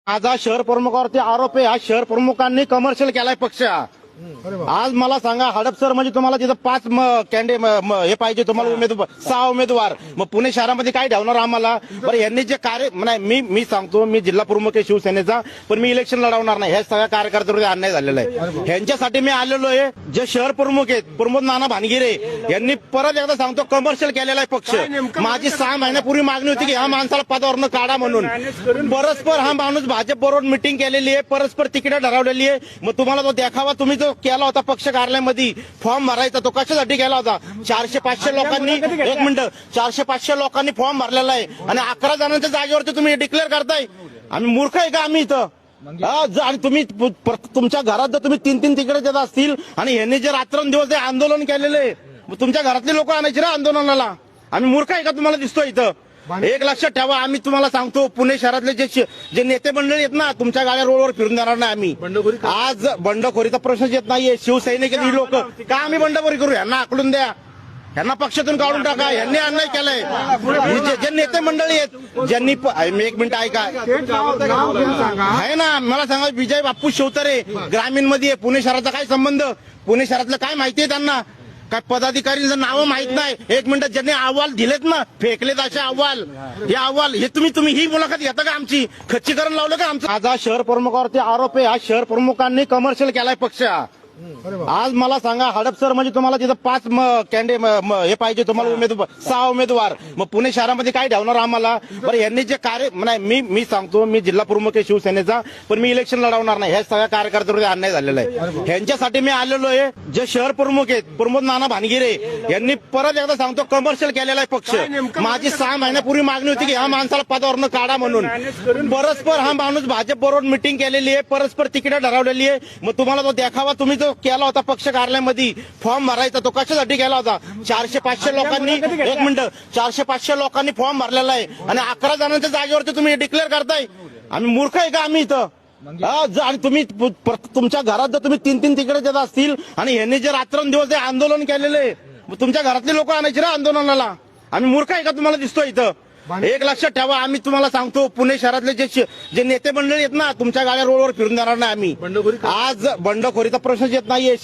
आज हा शहर प्रमुखावरती आरोप आहे. हा शहर प्रमुखांनी कमर्शियल केलाय पक्ष. आज मला सांगा हडपसर म्हणजे तुम्हाला तिथं 5 हे पाहिजे तुम्हाला उमेदवार 6 उमेदवार. मग पुणे शहरामध्ये काय ठेवणार आम्हाला? बरं यांनी जे कार्य मी सांगतो, मी जिल्हा प्रमुख आहे शिवसेनेचा, पण मी इलेक्शन लढवणार नाही. हे सगळ्या कार्यकर्त्यांवर अन्याय झालेला आहे. ह्यांच्यासाठी मी आलेलो आहे. जे शहर प्रमुख आहेत प्रमोद नाना भानगिरे यांनी परत एकदा सांगतो कमर्शियल केलेला आहे पक्ष. माझी 6 महिन्यापूर्वी मागणी होती की ह्या माणसाला पदावरनं काढा म्हणून. परस्पर हा माणूस भाजप बरोबर मिटिंग केलेली आहे, परस्पर तिकीट ठरवलेली आहे. मग तुम्हाला तो देखावा तुम्ही जो केला होता पक्ष कार्यालयामध्ये फॉर्म भरायचा, तो कशासाठी केला होता? 400-500 लोकांनी 1 मिनिट 400-500 लोकांनी फॉर्म भरलेला आहे आणि 11 जणांच्या जागेवरती तुम्ही डिक्लेअर करताय. आम्ही मूर्ख आहे का आम्ही इथं? आणि तुम्ही तुमच्या घरात जर तुम्ही 3-3 तिकडे देत असतील आणि यांनी जे रात्रंदिवस आंदोलन केलेलं आहे, तुमच्या घरातले लोक आणायचे ना आंदोलनाला. आम्ही मूर्ख आहे का तुम्हाला दिसतो इथं? एक लक्षात ठेवा, आम्ही तुम्हाला सांगतो पुणे शहरातले जे नेते मंडळी आहेत ना, तुमच्या गाड्या रोडवर फिरून देणार नाही आम्ही. आज बंडखोरीचा प्रश्नच येत नाहीये. शिवसैनिक ही लोक का आम्ही बंडखोरी करू? यांना आकलून द्या, यांना पक्षातून काढून टाका. यांनी अन्याय केलाय. जे नेते मंडळी आहेत ज्यांनी 1 मिनिट ऐका आहे ना, मला सांगा विजय बापू शिवतरे ग्रामीण मध्ये पुणे शहराचा काय संबंध? पुणे शहरातलं काय माहितीये त्यांना? काय पदाधिकाऱ्यांचं नावं माहित नाही? 1 मिनिट ज्यांनी अहवाल दिलेत ना, फेकलेत असे अहवाल, हे अहवाल हे तुम्ही ही मुलाखत घेता का? आमची खच्चीकरण लावलं का आमचं? आज हा शहर प्रमुखावरती आरोप आहे. हा शहर प्रमुखांनी कमर्शियल केलाय पक्ष. आज मला सांगा हडपसर म्हणजे तुम्हाला तिथं 5 हे पाहिजे तुम्हाला उमेदवार 6 उमेदवार. मग पुणे शहरामध्ये काय ठेवणार आम्हाला? बरं यांनी जे कार्य मी सांगतो, मी जिल्हा प्रमुख आहे शिवसेनेचा, पण मी इलेक्शन लढवणार नाही. हे सगळ्या कार्यकर्त्यांवर अन्याय झालेला आहे. ह्यांच्यासाठी मी आलेलो आहे. जे शहर प्रमुख आहेत प्रमोद नाना भानगिरे यांनी परत एकदा सांगतो कमर्शियल केलेला आहे पक्ष. माझी 6 महिन्यापूर्वी मागणी होती की ह्या माणसाला पदावरनं काढा म्हणून. परस्पर हा माणूस भाजप बरोबर मिटिंग केलेली आहे, परस्पर तिकीट ठरवलेली आहे. मग तुम्हाला तो देखावा तुम्ही जो केला होता पक्ष कार्यालयामध्ये फॉर्म भरायचा, तो कशासाठी केला होता? 400-500 लोकांनी 1 मिनिट 400-500 लोकांनी फॉर्म भरलेला आहे आणि 11 जणांच्या जागेवरती तुम्ही डिक्लेअर करताय. आम्ही मूर्ख आहे का आम्ही इथं? आणि तुम्ही तुमच्या घरात जर तुम्ही 3-3 तिकडे देत असतील आणि यांनी जे रात्रंदिवस आंदोलन केलेलं आहे, तुमच्या घरातले लोक आणायचे ना आंदोलनाला. आम्ही मूर्ख आहे का तुम्हाला दिसतो इथं? एक लक्षात ठेवा, आम्ही तुम्हाला सांगतो पुणे शहरातले जे नेते मंडळी आहेत ना, तुमच्या गाड्या रोडवर फिरून देणार नाही आम्ही. आज बंडखोरीचा प्रश्नच येत नाहीये.